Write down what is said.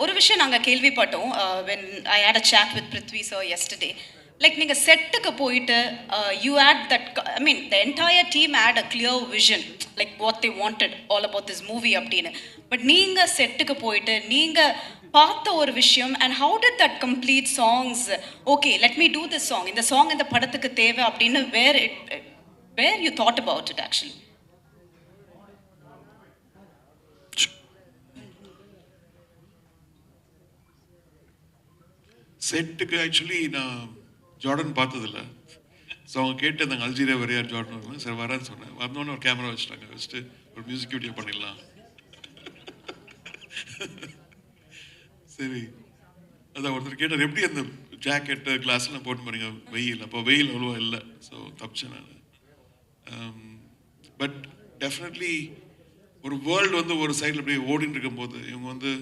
ஒரு விஷயம் நாங்கள் கேள்விப்பட்டோம் when I had a chat with Prithvi sir yesterday. Like நீங்கள் செட்டுக்கு போயிட்டு you had that I mean the entire team had a clear vision like what they wanted all about this movie அப்படின்னு. But நீங்கள் செட்டுக்கு போயிட்டு நீங்கள் பார்த்த ஒரு விஷயம் and how did that complete songs okay let me do this song, இந்த song இந்த படத்துக்கு தேவை அப்படின்னு where you thought about it actually? செட்டுக்கு ஆக்சுவலி நான் ஜார்டன் பார்த்ததில்ல. ஸோ அவங்க கேட்டு அந்த அல்ஜீரியா வரையார் ஜார்டன் சரி வரான்னு சொன்னேன். வந்தோடனே ஒரு கேமரா வச்சுட்டாங்க, வச்சுட்டு ஒரு மியூசிக் வீடியோ பண்ணிடலாம். சரி அதான் ஒருத்தர் கேட்டார் எப்படி அந்த ஜாக்கெட்டு கிளாஸ்லாம் போட்டு பாருங்க வெயில், அப்போ வெயில் அவ்வளோவா இல்லை. ஸோ தப்பிச்சேன் நான். பட் டெஃபினெட்லி ஒரு வேர்ல்டு வந்து ஒரு சைடில் அப்படியே ஓடின்னு இருக்கும்போது இவங்க வந்து